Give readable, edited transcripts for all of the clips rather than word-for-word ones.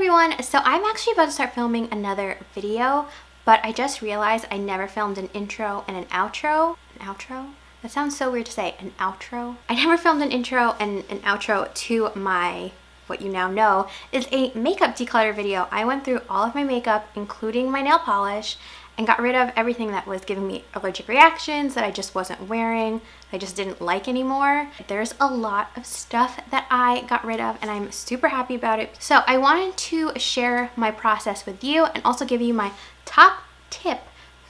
everyone, so I'm actually about to start filming another video, but I just realized I never filmed an intro and an outro. An outro? That sounds so weird to say, an outro. I never filmed an intro and an outro to my, what you now know, is a makeup declutter video. I went through all of my makeup, including my nail polish, and got rid of everything that was giving me allergic reactions, that I just wasn't wearing, that I just didn't like anymore. There's a lot of stuff that I got rid of and I'm super happy about it. So I wanted to share my process with you and also give you my top tip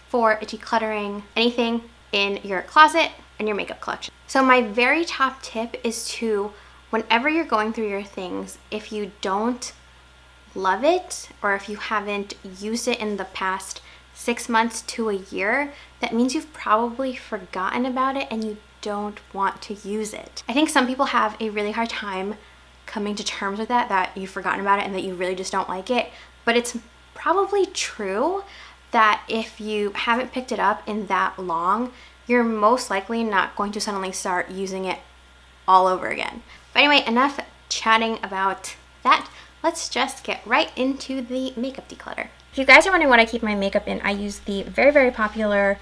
for decluttering anything in your closet and your makeup collection. So my very top tip is to, whenever you're going through your things, if you don't love it or if you haven't used it in the past 6 months to a year, that means you've probably forgotten about it and you don't want to use it. I think some people have a really hard time coming to terms with that you've forgotten about it and that you really just don't like it. But it's probably true that if you haven't picked it up in that long, you're most likely not going to suddenly start using it all over again. But anyway, enough chatting about that. Let's just get right into the makeup declutter. If you guys are wondering what I keep my makeup in, I use the very, very popular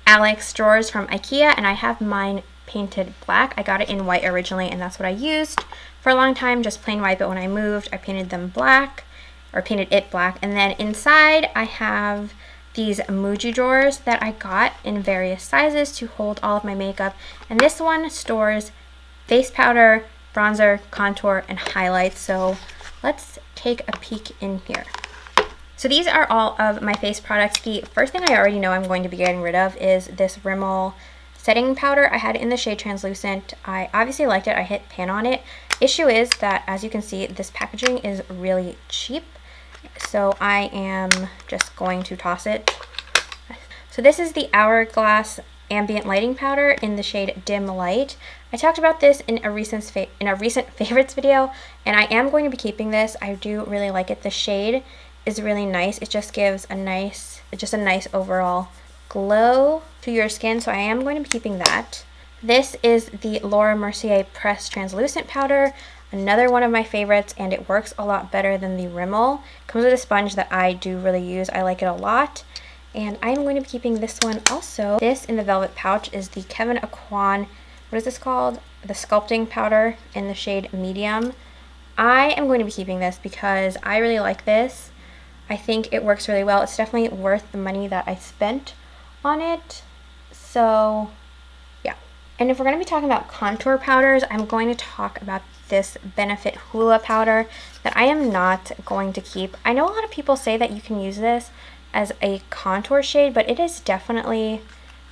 Alex drawers from IKEA, and I have mine painted black. I got it in white originally, and that's what I used for a long time, just plain white, but when I moved, I painted them black, or painted it black. And then inside, I have these Muji drawers that I got in various sizes to hold all of my makeup, and this one stores face powder, bronzer, contour, and highlights. So let's take a peek in here. So these are all of my face products. The first thing I already know I'm going to be getting rid of is this Rimmel setting powder. I had it in the shade Translucent. I obviously liked it. I hit pan on it. Issue is that, as you can see, this packaging is really cheap. So I am just going to toss it. So this is the Hourglass Ambient Lighting Powder in the shade Dim Light. I talked about this in a recent favorites video, and I am going to be keeping this. I do really like it. The shade is really nice. It just gives a nice overall glow to your skin, so I am going to be keeping that. This is the Laura Mercier Pressed Translucent Powder, another one of my favorites, and it works a lot better than the Rimmel. It comes with a sponge that I do really use. I like it a lot, and I'm going to be keeping this one also. This in the velvet pouch is the Kevyn Aucoin, what is this called? The Sculpting Powder in the shade Medium. I am going to be keeping this because I really like this. I think it works really well. It's definitely worth the money that I spent on it. So, yeah. And if we're going to be talking about contour powders, I'm going to talk about this Benefit Hoola powder that I am not going to keep. I know a lot of people say that you can use this as a contour shade, but it is definitely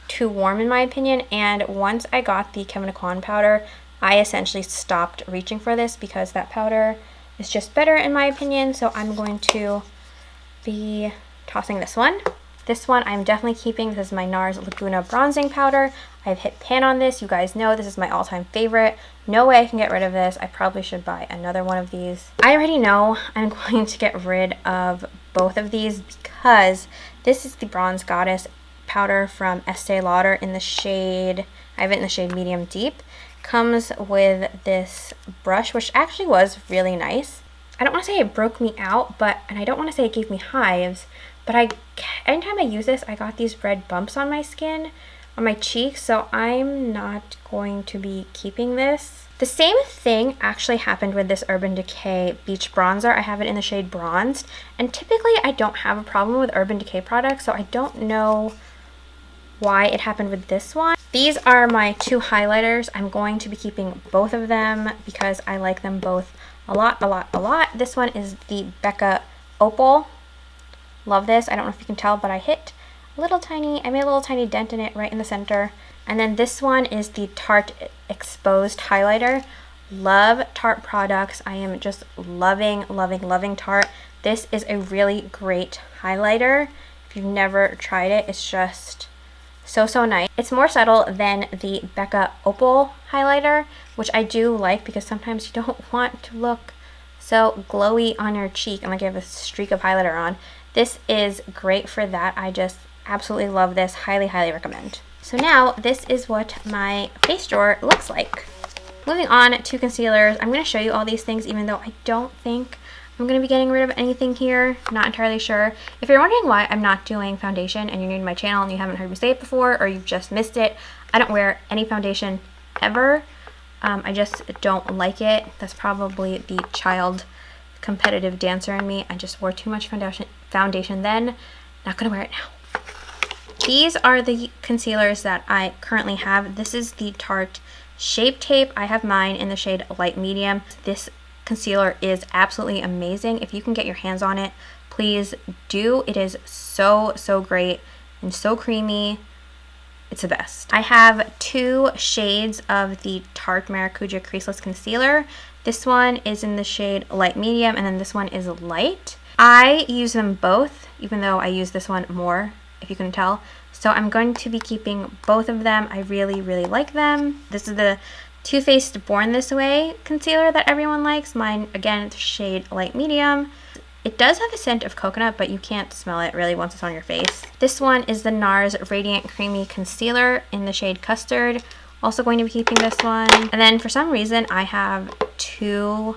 too warm in my opinion. And once I got the Kevyn Aucoin powder, I essentially stopped reaching for this because that powder is just better in my opinion. So I'm going to be tossing this one. This one I'm definitely keeping. This is my NARS Laguna Bronzing Powder. I've hit pan on this. You guys know this is my all-time favorite. No way I can get rid of this. I probably should buy another one of these. I already know I'm going to get rid of both of these because this is the Bronze Goddess powder from Estee Lauder in the shade, I have it in the shade Medium Deep. Comes with this brush, which actually was really nice. I don't want to say it broke me out, and I don't want to say it gave me hives, but anytime I use this, I got these red bumps on my skin, on my cheeks, so I'm not going to be keeping this. The same thing actually happened with this Urban Decay Beach Bronzer. I have it in the shade Bronzed, and typically I don't have a problem with Urban Decay products, so I don't know why it happened with this one. These are my two highlighters. I'm going to be keeping both of them because I like them both a lot. This one is the Becca Opal. Love this. I don't know if you can tell, but I made a little tiny dent in it right in the center. And then this one is the Tarte Exposed Highlighter. Love Tarte products. I am just loving Tarte. This is a really great highlighter. If you've never tried it, it's just so nice. It's more subtle than the Becca Opal highlighter, which I do like because sometimes you don't want to look so glowy on your cheek and like you have a streak of highlighter on. This is great for that. I just absolutely love this. Highly recommend. So now this is what my face drawer looks like. Moving on to concealers, I'm going to show you all these things even though I don't think I'm going to be getting rid of anything here. Not entirely sure. If you're wondering why I'm not doing foundation and you're new to my channel and you haven't heard me say it before or you've just missed it, I don't wear any foundation ever. I just don't like it. That's probably the child competitive dancer in me. I just wore too much foundation then. Not going to wear it now. These are the concealers that I currently have. This is the Tarte Shape Tape. I have mine in the shade Light Medium. This concealer is absolutely amazing. If you can get your hands on it, please do. It is so great and so creamy. It's the best. I have 2 shades of the Tarte Maracuja Creaseless Concealer. This one is in the shade Light Medium, and then this one is Light. I use them both, even though I use this one more, if you couldn't tell. So I'm going to be keeping both of them. I really like them. This is the Too Faced Born This Way concealer that everyone likes. Mine, again, it's shade Light Medium. It does have a scent of coconut, but you can't smell it really once it's on your face. This one is the NARS Radiant Creamy Concealer in the shade Custard. Also going to be keeping this one. And then for some reason, I have 2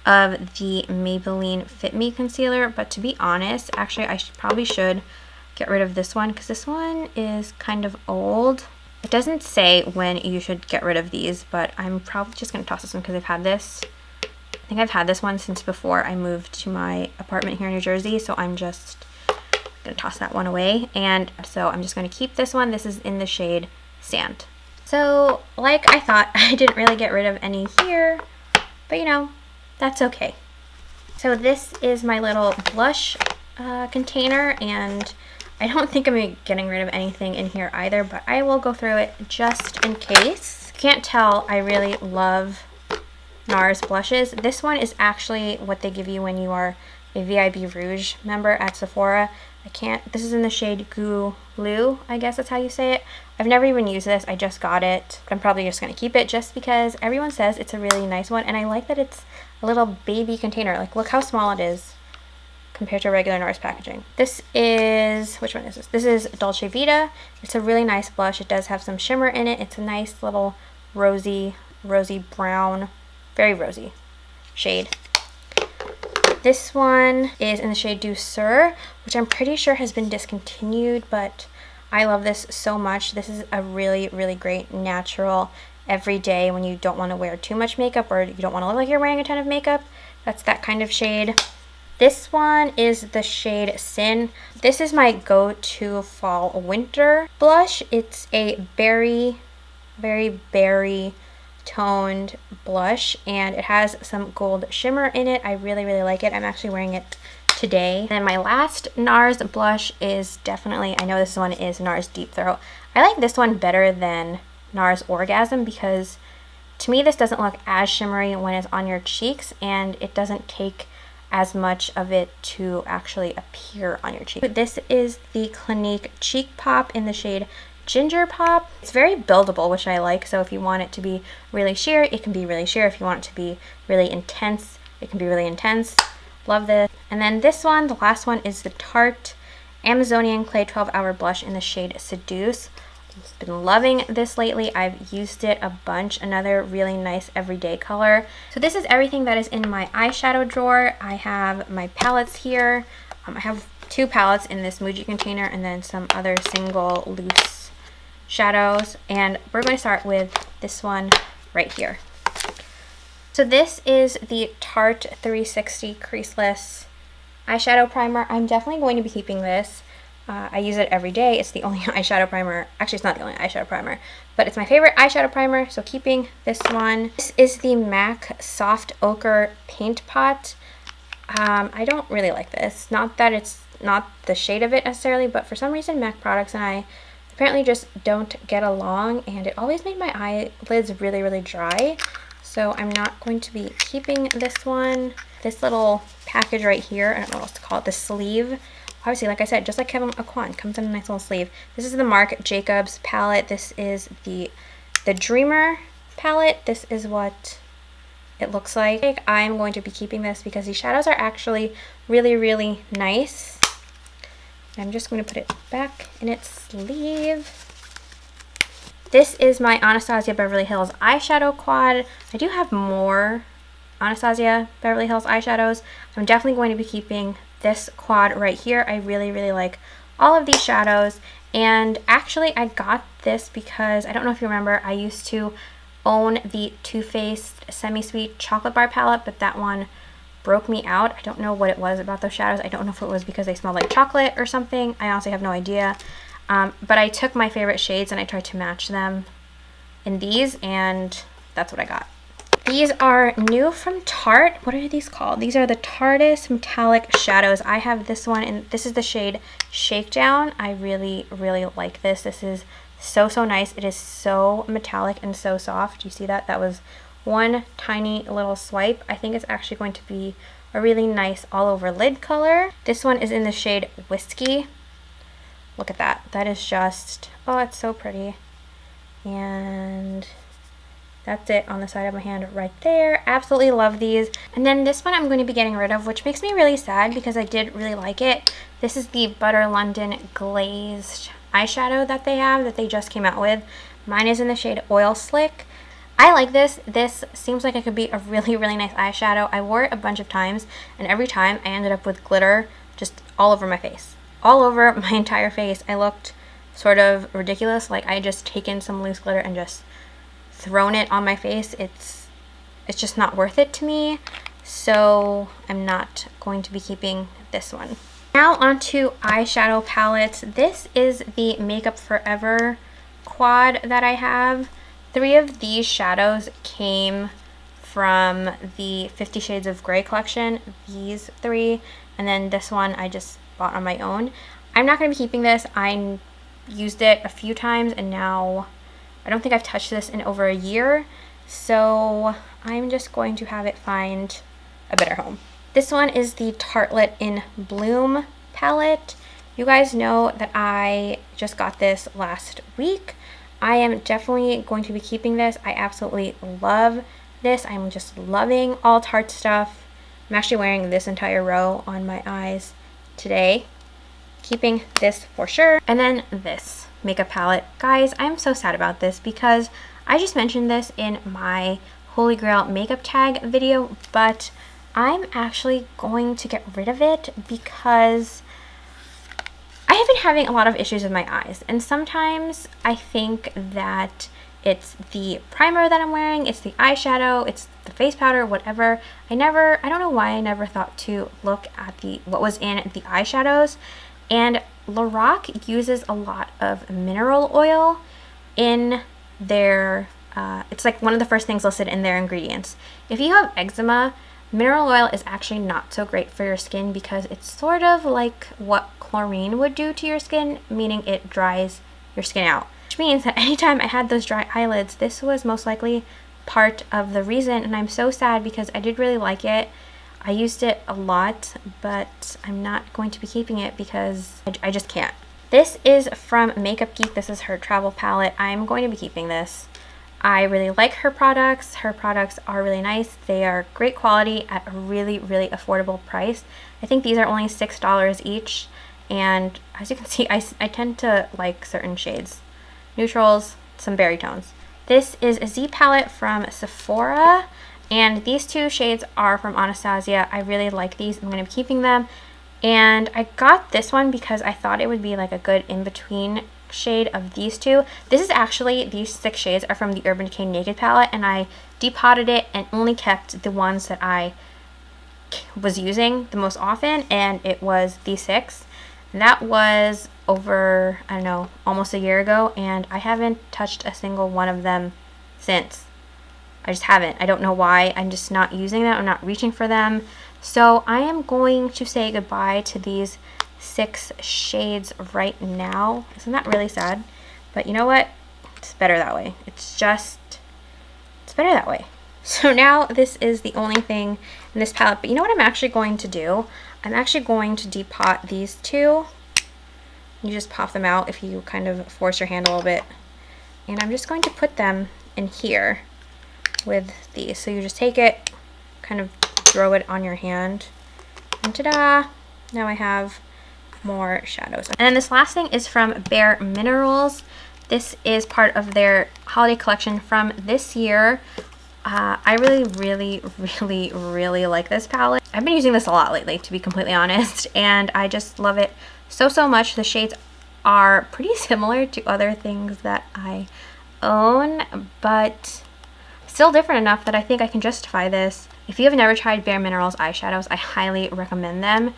of the Maybelline Fit Me Concealer. But to be honest, actually, I probably should get rid of this one because this one is kind of old. It doesn't say when you should get rid of these, but I'm probably just going to toss this one because I've had this. I think I've had this one since before I moved to my apartment here in New Jersey, so I'm just going to toss that one away. And so I'm just going to keep this one. This is in the shade Sand. So like I thought, I didn't really get rid of any here, but you know, that's okay. So this is my little blush container, and I don't think I'm getting rid of anything in here either, but I will go through it just in case. Can't tell, I really love NARS blushes. This one is actually what they give you when you are a VIB Rouge member at Sephora. This is in the shade Gulu, I guess that's how you say it. I've never even used this, I just got it. I'm probably just going to keep it just because everyone says it's a really nice one, and I like that it's a little baby container. Like, look how small it is compared to regular NARS packaging. This is, which one is this? This is Dolce Vita. It's a really nice blush. It does have some shimmer in it. It's a nice little rosy brown, very rosy shade. This one is in the shade Douceur, which I'm pretty sure has been discontinued, but I love this so much. This is a really great natural everyday when you don't want to wear too much makeup or you don't want to look like you're wearing a ton of makeup. That's that kind of shade. This one is the shade Sin. This is my go-to fall winter blush. It's a very berry toned blush, and it has some gold shimmer in it. I really like it. I'm actually wearing it today. And then my last NARS blush is definitely, I know this one is NARS Deep Throat. I like this one better than NARS Orgasm because to me this doesn't look as shimmery when it's on your cheeks, and it doesn't take as much of it to actually appear on your cheek. This is the Clinique Cheek Pop in the shade Ginger Pop. It's very buildable, which I like, so if you want it to be really sheer, it can be really sheer. If you want it to be really intense, it can be really intense. Love this. And then this one, the last one, is the Tarte Amazonian Clay 12-Hour Blush in the shade Seduce. I've been loving this lately. I've used it a bunch. Another really nice everyday color. So this is everything that is in my eyeshadow drawer. I have my palettes here. I have 2 palettes in this Muji container and then some other single loose shadows, and we're going to start with this one right here. So this is the Tarte 360 Creaseless Eyeshadow Primer. I'm definitely going to be keeping this. I use it every day. It's the only eyeshadow primer. Actually, it's not the only eyeshadow primer, but it's my favorite eyeshadow primer, so keeping this one. This is the MAC Soft Ochre Paint Pot. I don't really like this. Not that it's not the shade of it necessarily, but for some reason MAC products and I apparently just don't get along, and it always made my eyelids really dry. So I'm not going to be keeping this one. This little package right here, I don't know what else to call it, the sleeve. Obviously, like I said, just like Kevin Aquan, comes in a nice little sleeve. This is the Marc Jacobs palette. This is the Dreamer palette. This is what it looks like. I'm going to be keeping this because these shadows are actually really nice. I'm just going to put it back in its sleeve. This is my Anastasia Beverly Hills eyeshadow quad. I do have more Anastasia Beverly Hills eyeshadows. I'm definitely going to be keeping this quad right here. I really, really like all of these shadows. And actually, I got this because, I don't know if you remember, I used to own the Too Faced Semi-Sweet Chocolate Bar palette, but that one broke me out. I don't know what it was about those shadows. I don't know if it was because they smelled like chocolate or something. I honestly have no idea. But I took my favorite shades and I tried to match them in these, and that's what I got. These are new from Tarte. What are these called? These are the Tarteist Metallic Shadows. I have this one, and this is the shade Shakedown. I really, really like this. This is so, so nice. It is so metallic and so soft. You see that? That was one tiny little swipe. I think it's actually going to be a really nice all over lid color. This one is in the shade Whiskey. Look at that. That is just, oh, it's so pretty. And that's it on the side of my hand right there. Absolutely love these. And then this one I'm going to be getting rid of, which makes me really sad because I did really like it. This is the Butter London Glazed eyeshadow that they just came out with. Mine is in the shade Oil Slick. I like this. This seems like it could be a really, really nice eyeshadow. I wore it a bunch of times, and every time I ended up with glitter just all over my face. All over my entire face. I looked sort of ridiculous, like I just taken some loose glitter and just thrown it on my face. It's just not worth it to me, so I'm not going to be keeping this one. Now onto eyeshadow palettes. This is the Makeup Forever quad that I have. 3 of these shadows came from the 50 Shades of Grey collection, these 3, and then this one I just bought on my own. I'm not going to be keeping this. I used it a few times, and now I don't think I've touched this in over a year, so I'm just going to have it find a better home. This one is the Tartelette in Bloom palette. You guys know that I just got this last week. I am definitely going to be keeping this. I absolutely love this. I'm just loving all Tarte stuff. I'm actually wearing this entire row on my eyes today. Keeping this for sure. And then this makeup palette. Guys, I'm so sad about this because I just mentioned this in my Holy Grail makeup tag video, but I'm actually going to get rid of it because I have been having a lot of issues with my eyes, and sometimes I think that it's the primer that I'm wearing, it's the eyeshadow, it's the face powder, whatever. I don't know why I never thought to look at what was in the eyeshadows. And Lorac uses a lot of mineral oil in their, it's like one of the first things listed in their ingredients. If you have eczema, mineral oil is actually not so great for your skin because it's sort of like what chlorine would do to your skin, meaning it dries your skin out. Which means that anytime I had those dry eyelids, this was most likely part of the reason, and I'm so sad because I did really like it. I used it a lot, but I'm not going to be keeping it because I just can't. This is from Makeup Geek. This is her travel palette. I'm going to be keeping this. I really like her products. Her products are really nice. They are great quality at a really, really affordable price. I think these are only $6 each. And as you can see, I tend to like certain shades. Neutrals, some berry tones. This is a Z palette from Sephora. And these 2 shades are from Anastasia. I really like these. I'm going to be keeping them. And I got this one because I thought it would be like a good in-between shade of these 2. This is actually, these 6 shades are from the Urban Decay Naked palette, and I depotted it and only kept the ones that I was using the most often, and it was these 6. And that was over, I don't know, almost a year ago, and I haven't touched a single one of them since. I just haven't. I don't know why. I'm just not using them. I'm not reaching for them. So I am going to say goodbye to these 6 shades right now. Isn't that really sad? But you know what? It's better that way. It's better that way. So now this is the only thing in this palette. But you know what I'm actually going to do? I'm actually going to depot these 2. You just pop them out if you kind of force your hand a little bit. And I'm just going to put them in here with these. So you just take it, kind of throw it on your hand, and ta-da! Now I have more shadows. And then this last thing is from Bare Minerals. This is part of their holiday collection from this year. I really like this palette. I've been using this a lot lately, to be completely honest, and I just love it so much. The shades are pretty similar to other things that I own, but still different enough that I think I can justify this. If you have never tried Bare Minerals eyeshadows, I highly recommend them.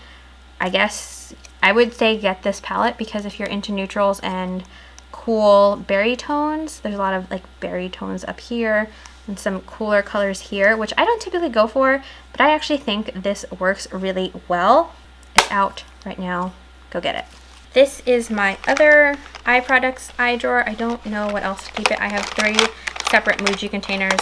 I guess I would say get this palette because if you're into neutrals and cool berry tones, there's a lot of like berry tones up here and some cooler colors here, which I don't typically go for, but I actually think this works really well. It's out right now. Go get it. This is my other eye products eye drawer. I don't know what else to keep it. I have 3 separate Muji containers: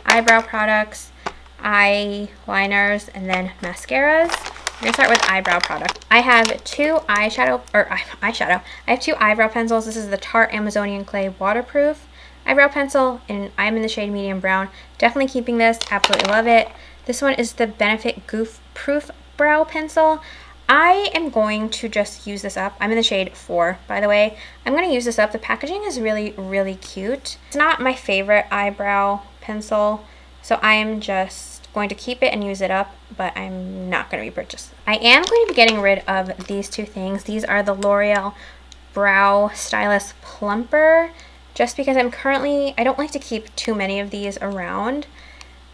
eyebrow products, eyeliners, and then mascaras. We're gonna start with eyebrow product. I have 2 eyeshadow. I have 2 eyebrow pencils. This is the Tarte Amazonian Clay Waterproof eyebrow pencil, and I'm in the shade medium brown. Definitely keeping this. Absolutely love it. This one is the Benefit Goof Proof Brow Pencil. I am going to just use this up. I'm in the shade 4, by the way. I'm going to use this up. The packaging is really cute. It's not my favorite eyebrow pencil, so I am just going to keep it and use it up, but I'm not going to repurchase. I am going to be getting rid of these 2 things. These are the L'Oreal Brow Stylist Plumper, just because I don't like to keep too many of these around,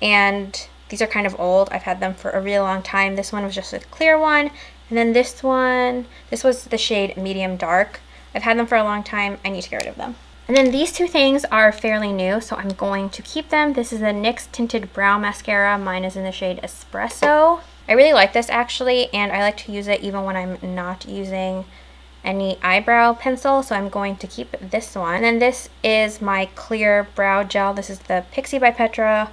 and these are kind of old. I've had them for a really long time. This one was just a clear one. And then this one, this was the shade medium dark. I've had them for a long time. I need to get rid of them. And then these 2 things are fairly new, so I'm going to keep them. This is the NYX Tinted Brow Mascara. Mine is in the shade Espresso. I really like this actually, and I like to use it even when I'm not using any eyebrow pencil, so I'm going to keep this one. And then this is my clear brow gel. This is the Pixi by Petra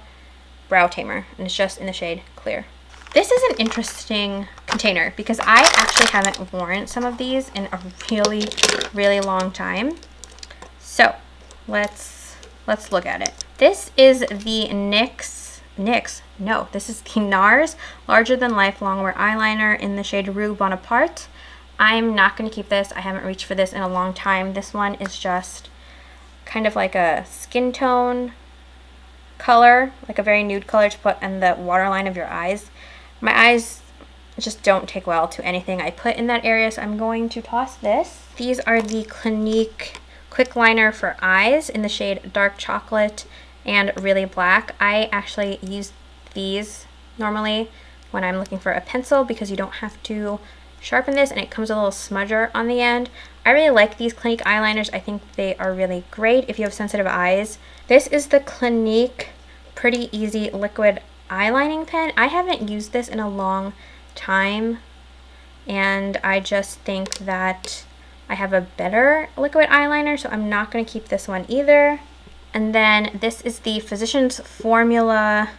Brow Tamer, and it's just in the shade Clear. This is an interesting container because I actually haven't worn some of these in a really long time. So let's look at it. This is the this is the NARS Larger Than Life Longwear Eyeliner in the shade Rue Bonaparte. I'm not going to keep this. I haven't reached for this in a long time. This one is just kind of like a skin tone color, like a very nude color to put in the waterline of your eyes. My eyes just don't take well to anything I put in that area, so I'm going to toss this. These are the Clinique Quick Liner for Eyes in the shade Dark Chocolate and Really Black. I actually use these normally when I'm looking for a pencil because you don't have to sharpen this and it comes with a little smudger on the end. I really like these Clinique eyeliners. I think they are really great if you have sensitive eyes. This is the Clinique Pretty Easy Liquid Eyelining Pen. I haven't used this in a long time, and I just think that I have a better liquid eyeliner, so I'm not going to keep this one either. And then this is the Physicians Formula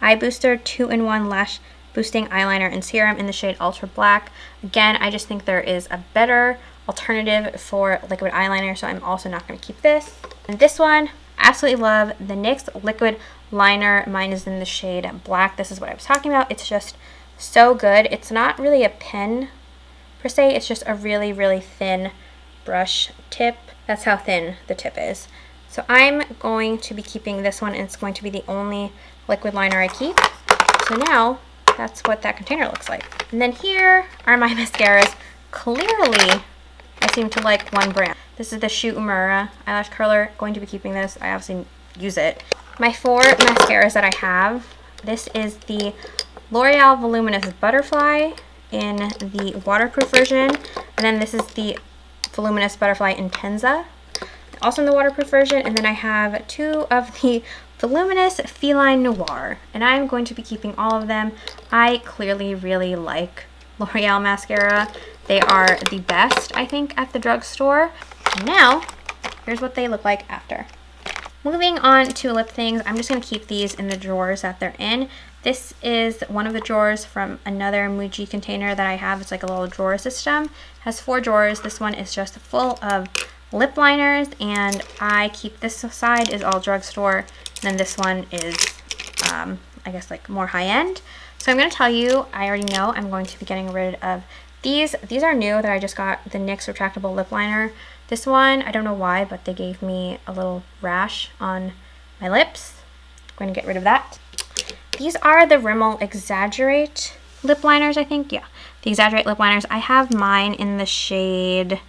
Eye Booster 2-in-1 Lash Boosting Eyeliner and Serum in the shade Ultra Black. Again, I just think there is a better alternative for liquid eyeliner, so I'm also not going to keep this. And this one, absolutely love the NYX Liquid Liner. Mine is in the shade Black. This is what I was talking about. It's just so good. It's not really a pen per se. It's just a really thin brush tip. That's how thin the tip is. So I'm going to be keeping this one, and it's going to be the only liquid liner I keep. So now that's what that container looks like. And then here are my mascaras. Clearly, I seem to like one brand. This is the Shu Uemura Eyelash Curler. Going to be keeping this. I obviously use it. My 4 mascaras that I have. This is the L'Oreal Voluminous Butterfly in the waterproof version. And then this is the Voluminous Butterfly Intenza, also in the waterproof version. And then I have 2 of the Voluminous Feline Noir, and I'm going to be keeping all of them. I clearly really like L'Oreal mascara. They are the best, I think, at the drugstore. And now, here's what they look like after. Moving on to lip things, I'm just going to keep these in the drawers that they're in. This is one of the drawers from another Muji container that I have. It's like a little drawer system. It has 4 drawers. This one is just full of lip liners, and I keep this side is all drugstore, and then this one is I guess like more high-end. So I'm going to tell you, I already know I'm going to be getting rid of these. These are new that I just got, the NYX retractable lip liner. This one, I don't know why, but they gave me a little rash on my lips. going to get rid of that. These are the Rimmel Exaggerate lip liners, I think. Yeah, the Exaggerate lip liners. I have mine in the shade,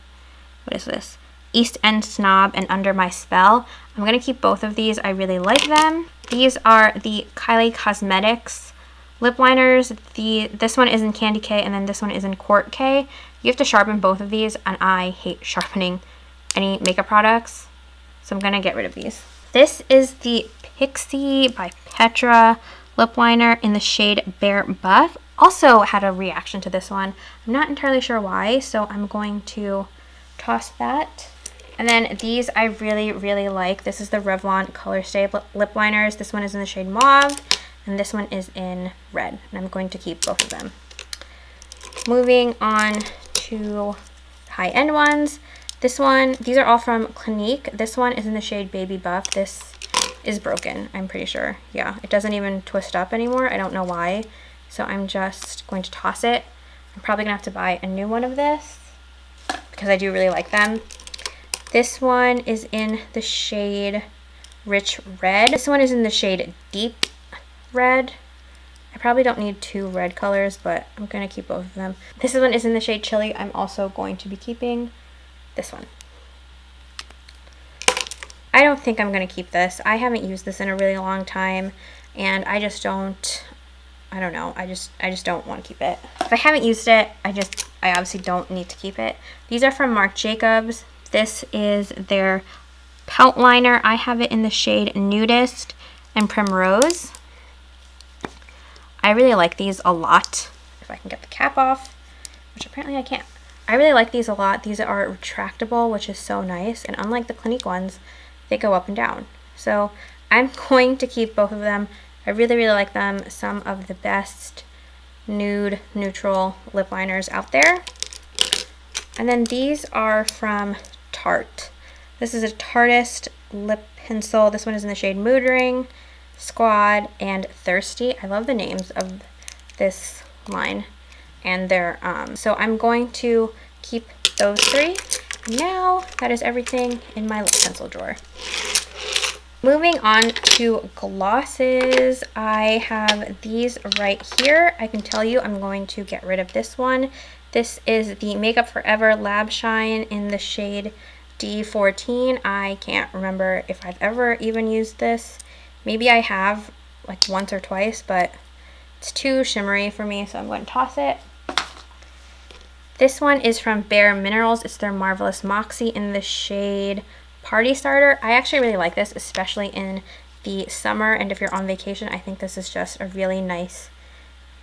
what is this? East End Snob and Under My Spell. I'm going to keep both of these. I really like them. These are the Kylie Cosmetics lip liners. This one is in Candy K and then this one is in Court K. You have to sharpen both of these, and I hate sharpening any makeup products, so I'm going to get rid of these. This is the Pixie by Petra lip liner in the shade Bare Buff. Also had a reaction to this one. I'm not entirely sure why, so I'm going to toss that. And then these I really, really like. This is the Revlon Color Stay lip liners. This one is in the shade Mauve, and this one is in Red. And I'm going to keep both of them. Moving on to high-end ones. These are all from Clinique. This one is in the shade Baby Buff. This is broken, I'm pretty sure. Yeah, it doesn't even twist up anymore. I don't know why. So I'm just going to toss it. I'm probably gonna have to buy a new one of this because I do really like them. This one is in the shade Rich Red. This one is in the shade Deep Red. I probably don't need two red colors, but I'm gonna keep both of them. This one is in the shade Chili. I'm also going to be keeping this one. I don't think I'm gonna keep this. I haven't used this in a really long time, and I don't know, I just don't want to keep it. If I haven't used it, I obviously don't need to keep it. These are from Marc Jacobs. This is their Pout liner. I have it in the shade Nudist and Primrose. I really like these a lot. If I can get the cap off, which apparently I can't. I really like these a lot. These are retractable, which is so nice. And unlike the Clinique ones, they go up and down. So I'm going to keep both of them. I really, really like them. Some of the best nude neutral lip liners out there. And then these are from Tarte. This is a Tarteist lip pencil. This one is in the shade Mood Ring, Squad, and Thirsty. I love the names of this line. And they're, so I'm going to keep those three. Now, that is everything in my lip pencil drawer. Moving on to glosses, I have these right here. I can tell you I'm going to get rid of this one. This is the Makeup Forever Lab Shine in the shade D14. I can't remember if I've ever even used this. Maybe I have like once or twice, but it's too shimmery for me, so I'm going to toss it. This one is from Bare Minerals. It's their Marvelous Moxie in the shade Party Starter. I actually really like this, especially in the summer, and if you're on vacation, I think this is just a really nice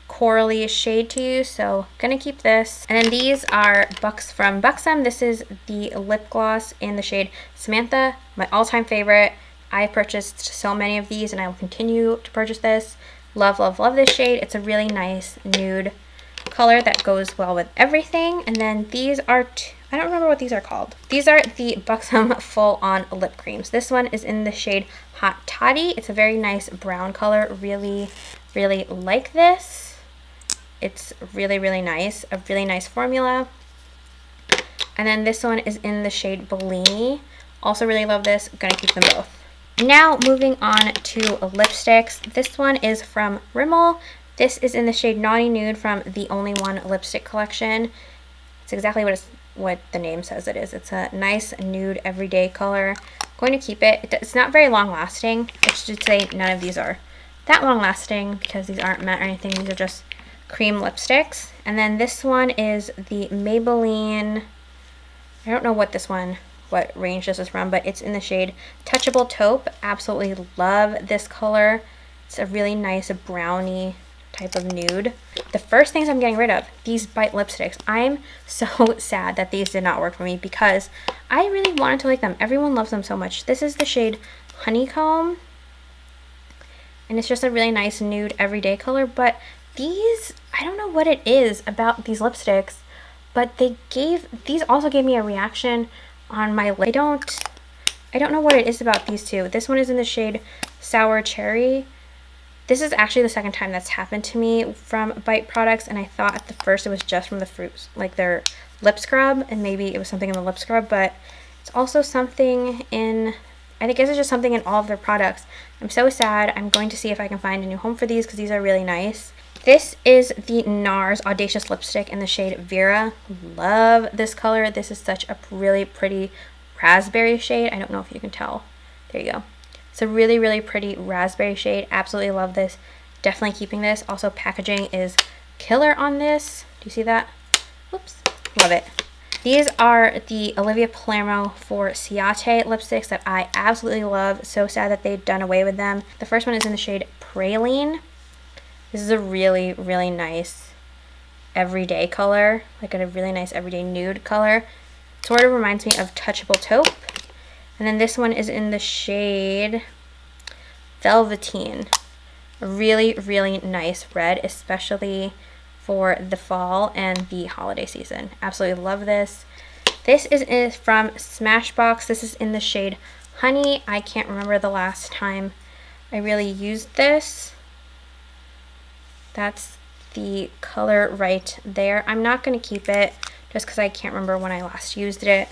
corally shade to use, so gonna keep this. And then these are from Buxom. This is the lip gloss in the shade Samantha, my all-time favorite. I purchased so many of these and I will continue to purchase this. Love, love, love this shade. It's a really nice nude color that goes well with everything. And then these are I don't remember what these are called. These are the Buxom Full On Lip Creams. This one is in the shade Hot Toddy. It's a very nice brown color. Really, really like this. It's really, really nice. A really nice formula. And then this one is in the shade Bellini. Also really love this. I'm gonna keep them both. Now moving on to lipsticks. This one is from Rimmel. This is in the shade Naughty Nude from the Only One lipstick collection. It's exactly what the name says it is. It's a nice nude everyday color. I'm going to keep it. It's not very long lasting. I should say none of these are that long lasting because these aren't matte or anything. These are just cream lipsticks. And then this one is the Maybelline, I don't know what range this is from, but it's in the shade Touchable Taupe. Absolutely love this color. It's a really nice brownie type of nude. The first things I'm getting rid of, these Bite lipsticks. I'm so sad that these did not work for me because I really wanted to like them. Everyone loves them so much. This is the shade Honeycomb, and it's just a really nice nude everyday color, but these, I don't know what it is about these lipsticks, but these also gave me a reaction on my lip. I don't know what it is about these two. This one is in the shade Sour Cherry. This is actually the second time that's happened to me from Bite products, and I thought at the first it was just from the fruits, like their lip scrub, and maybe it was something in the lip scrub, but it's also something in I think this is just something in all of their products. I'm so sad. I'm going to see if I can find a new home for these because these are really nice. This is the NARS Audacious Lipstick in the shade Vera. Love this color. This is such a really pretty raspberry shade. I don't know if you can tell. There you go. It's a really, really pretty raspberry shade. Absolutely love this. Definitely keeping this. Also, packaging is killer on this. Do you see that? Whoops. Love it. These are the Olivia Palermo for Ciate lipsticks that I absolutely love. So sad that they've done away with them. The first one is in the shade Praline. This is a really, really nice everyday color. Like a really nice everyday nude color. It sort of reminds me of Touchable Taupe. And then this one is in the shade Velveteen. A really, really nice red, especially for the fall and the holiday season. Absolutely love this. This is from Smashbox. This is in the shade Honey. I can't remember the last time I really used this. That's the color right there. I'm not going to keep it just because I can't remember when I last used it.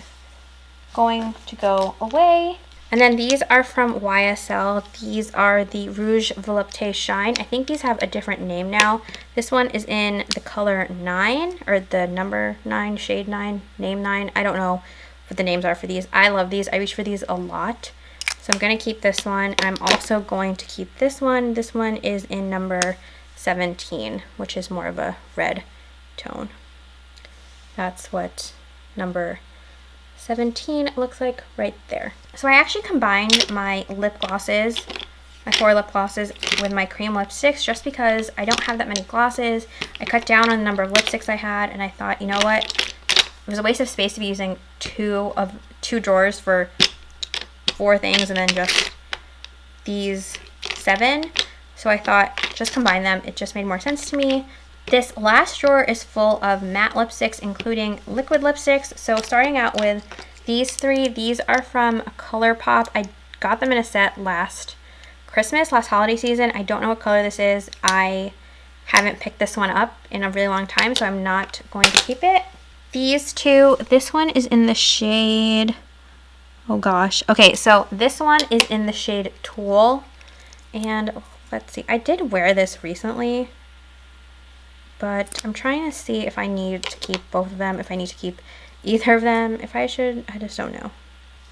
Going to go away. And then these are from YSL. These are the Rouge Volupté Shine. I think these have a different name now. This one is in the color 9, or the number 9, shade 9, name 9. I don't know what the names are for these. I love these. I reach for these a lot. So I'm going to keep this one. I'm also going to keep this one. This one is in number 17, which is more of a red tone. That's what number 17 looks like right there. So I actually combined my lip glosses, my 4 lip glosses, with my cream lipsticks just because I don't have that many glosses. I cut down on the number of lipsticks I had, and I thought, you know what? It was a waste of space to be using two drawers for 4 things and then just these 7. So I thought, just combine them. It just made more sense to me. This last drawer is full of matte lipsticks, including liquid lipsticks. So starting out with these 3, these are from ColourPop. I got them in a set last Christmas, last holiday season. I don't know what color this is. I haven't picked this one up in a really long time, so I'm not going to keep it. These 2, this one is in the shade, oh gosh. Okay, so this one is in the shade Tulle. And let's see, I did wear this recently, but I'm trying to see if I need to keep both of them, if I need to keep either of them, if I should, I just don't know.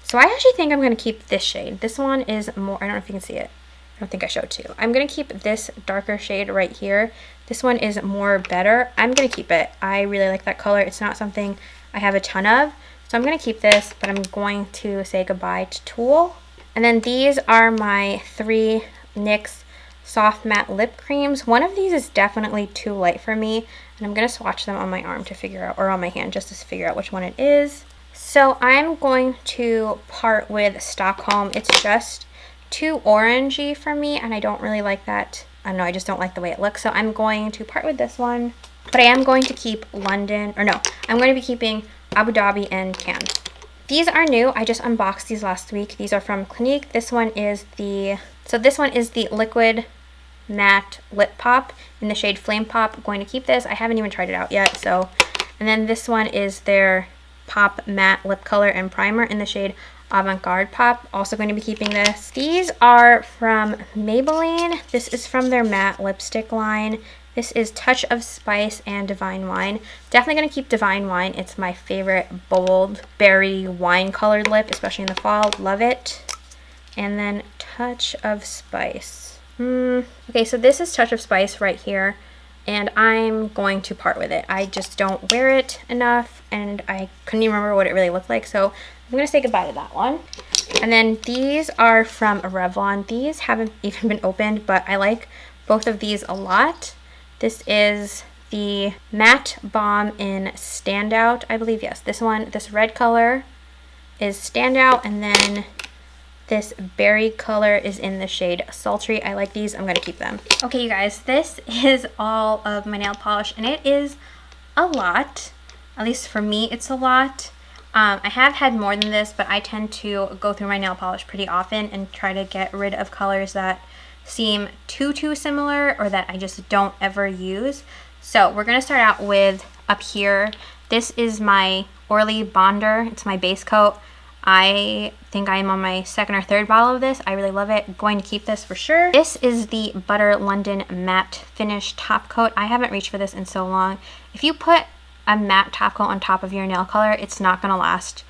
So I actually think I'm going to keep this shade. This one is more, I don't know if you can see it. I don't think I showed to you. I'm going to keep this darker shade right here. This one is more better. I'm going to keep it. I really like that color. It's not something I have a ton of. So I'm going to keep this, but I'm going to say goodbye to Tulle. And then these are my 3 NYX soft matte lip creams. One of these is definitely too light for me, and I'm going to swatch them on my arm to figure out, or on my hand just to figure out which one it is. So I'm going to part with Stockholm. It's just too orangey for me, and I don't really like that. I don't know, I just don't like the way it looks. So I'm going to part with this one, but I am going to keep London, or no, I'm going to be keeping Abu Dhabi and Cannes. These are new. I just unboxed these last week. These are from Clinique. This one is the Liquid Matte Lip Pop in the shade Flame Pop. I'm going to keep this. I haven't even tried it out yet. So, and then this one is their Pop Matte Lip Color and Primer in the shade Avant-Garde Pop. Also going to be keeping this. These are from Maybelline. This is from their matte lipstick line. This is Touch of Spice and Divine Wine. Definitely going to keep Divine Wine. It's my favorite bold berry wine colored lip, especially in the fall. Love it. And then Touch of Spice. Okay, so this is Touch of Spice right here, and I'm going to part with it. I just don't wear it enough, and I couldn't even remember what it really looked like, so I'm going to say goodbye to that one. And then these are from Revlon. These haven't even been opened, but I like both of these a lot. This is the Matte Balm in Standout, I believe. Yes, this one, this red color is Standout, and then this berry color is in the shade Sultry. I like these. I'm going to keep them. Okay, you guys, this is all of my nail polish, and it is a lot. At least for me, it's a lot. I have had more than this, but I tend to go through my nail polish pretty often and try to get rid of colors that seem too similar or that I just don't ever use. So we're going to start out with up here. This is my Orly Bonder. It's my base coat. I think I'm on my second or third bottle of this. I really love it. I'm going to keep this for sure. This is the Butter London Matte Finish Top Coat. I haven't reached for this in so long. If you put a matte top coat on top of your nail color, it's not going to last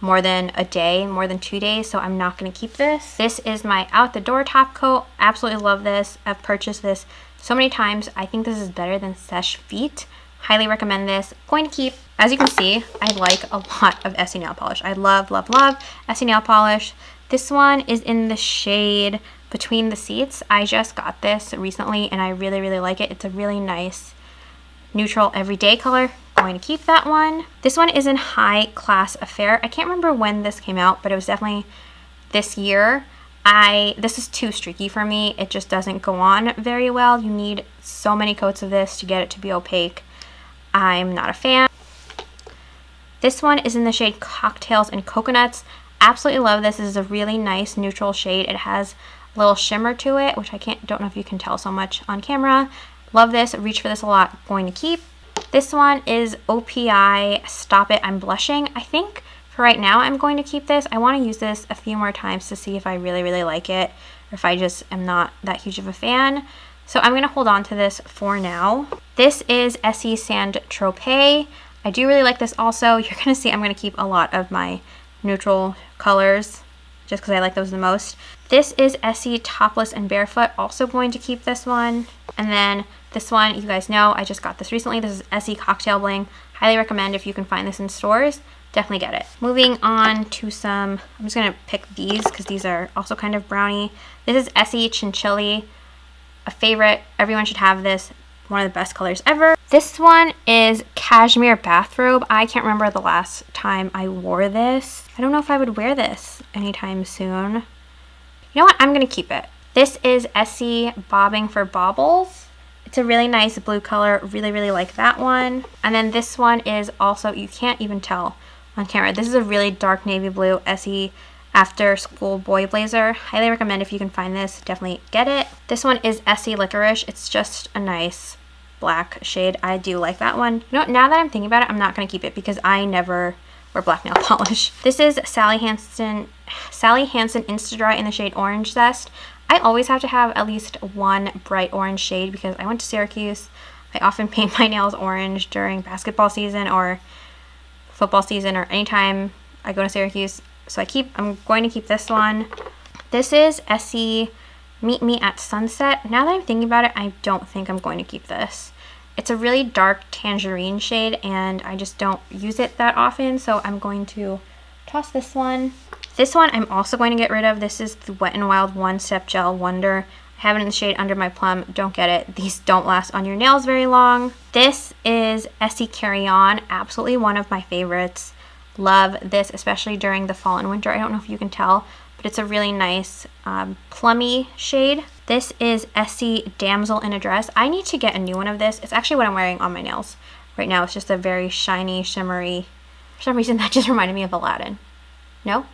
more than a day, more than 2 days, so I'm not going to keep this. This is my Out the Door top coat. Absolutely love this. I've purchased this so many times. I think this is better than Seche Vite. Highly recommend this. Going to keep. As you can see, I like a lot of Essie nail polish. I love, love, love Essie nail polish. This one is in the shade Between the Seats. I just got this recently and I really, really like it. It's a really nice neutral everyday color. Going to keep that one. This one is in High Class Affair. I can't remember when this came out, but it was definitely this year. This is too streaky for me. It just doesn't go on very well. You need so many coats of this to get it to be opaque. I'm not a fan. This one is in the shade Cocktails and Coconuts. Absolutely love this. This is a really nice neutral shade. It has a little shimmer to it, which I don't know if you can tell so much on camera. Love this. Reach for this a lot. Going to keep. This one is OPI Stop It, I'm Blushing. I think for right now I'm going to keep this. I want to use this a few more times to see if I really, really like it, or if I just am not that huge of a fan. So I'm going to hold on to this for now. This is Essie Saint Tropez. I do really like this also. You're going to see I'm going to keep a lot of my neutral colors just because I like those the most. This is Essie Topless and Barefoot. Also going to keep this one. And then this one, you guys know, I just got this recently. This is Essie Cocktail Bling. Highly recommend if you can find this in stores. Definitely get it. Moving on to some, I'm just going to pick these because these are also kind of brownie. This is Essie Chinchilli, a favorite. Everyone should have this. One of the best colors ever. This one is Cashmere Bathrobe. I can't remember the last time I wore this. I don't know if I would wear this anytime soon. You know what? I'm going to keep it. This is Essie Bobbing for Baubles. It's a really nice blue color. Really, really like that one. And then this one is also, you can't even tell on camera. This is a really dark navy blue Essie After School Boy Blazer. Highly recommend if you can find this. Definitely get it. This one is Essie Licorice. It's just a nice black shade. I do like that one. You know, now that I'm thinking about it, I'm not going to keep it because I never wear black nail polish. This is Sally Hansen Insta-Dry in the shade Orange Zest. I always have to have at least one bright orange shade because I went to Syracuse. I often paint my nails orange during basketball season or football season or anytime I go to Syracuse. So I'm going to keep this one. This is Essie Meet Me at Sunset. Now that I'm thinking about it, I don't think I'm going to keep this. It's a really dark tangerine shade and I just don't use it that often, so I'm going to toss this one. This one I'm also going to get rid of. This is the Wet n Wild One Step Gel Wonder. I have it in the shade Under My Plum. Don't get it. These don't last on your nails very long. This is Essie Carry On. Absolutely one of my favorites. Love this, especially during the fall and winter. I don't know if you can tell, but it's a really nice plummy shade. This is Essie Damsel in a Dress. I need to get a new one of this. It's actually what I'm wearing on my nails right now. It's just a very shiny, shimmery. For some reason, that just reminded me of Aladdin. No?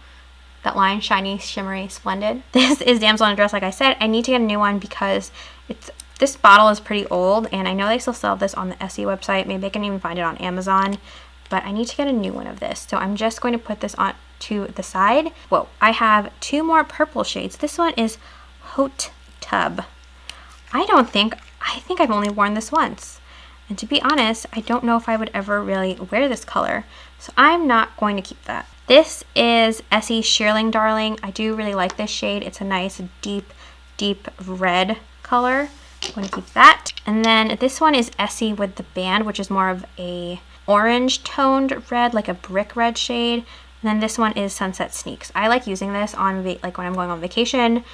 That line, shiny, shimmery, splendid. This is Damsel in a Dress, like I said. I need to get a new one because this bottle is pretty old, and I know they still sell this on the Essie website. Maybe I can even find it on Amazon, but I need to get a new one of this. So I'm just going to put this on to the side. Whoa, I have two more purple shades. This one is Haute Tub. I think I've only worn this once. And to be honest, I don't know if I would ever really wear this color. So I'm not going to keep that. This is Essie Shearling Darling. I do really like this shade. It's a nice deep, deep red color. I'm going to keep that. And then this one is Essie with the Band, which is more of a orange toned red, like a brick red shade. And then this one is Sunset Sneaks. I like using this on like when I'm going on vacation,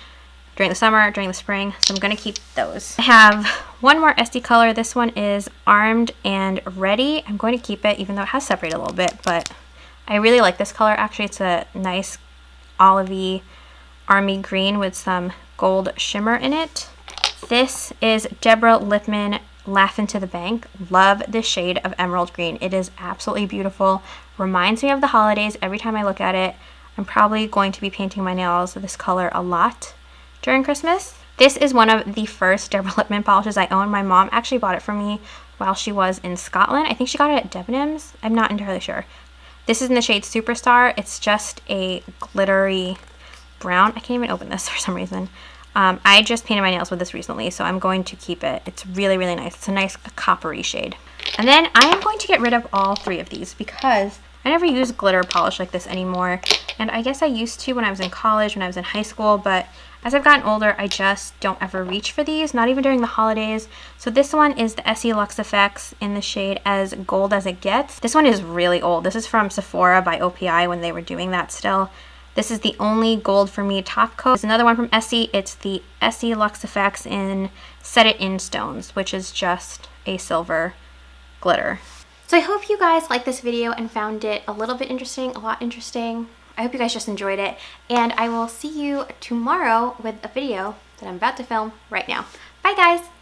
during the summer, during the spring, so I'm going to keep those. I have one more Essie color. This one is Armed and Ready. I'm going to keep it even though it has separated a little bit, but I really like this color. Actually, it's a nice olivey army green with some gold shimmer in it. This is Deborah Lippmann Laugh Into the Bank. Love this shade of emerald green. It is absolutely beautiful. Reminds me of the holidays every time I look at it. I'm probably going to be painting my nails this color a lot during Christmas. This is one of the first Deborah Lippmann polishes I own. My mom actually bought it for me while she was in Scotland. I think she got it at Debenhams. I'm not entirely sure. This is in the shade Superstar. It's just a glittery brown. I can't even open this for some reason. I just painted my nails with this recently, so I'm going to keep it. It's really, really nice. It's a nice coppery shade. And then I am going to get rid of all 3 of these because I never use glitter polish like this anymore. And I guess I used to when I was in college, when I was in high school, but as I've gotten older, I just don't ever reach for these, not even during the holidays. So this one is the Essie Luxe Effects in the shade As Gold As It Gets. This one is really old. This is from Sephora by OPI when they were doing that still. This is the only gold for me top coat. There's another one from Essie. It's the Essie Luxe Effects in Set It In Stones, which is just a silver glitter. So I hope you guys liked this video and found it a little bit interesting, a lot interesting. I hope you guys just enjoyed it, and I will see you tomorrow with a video that I'm about to film right now. Bye guys!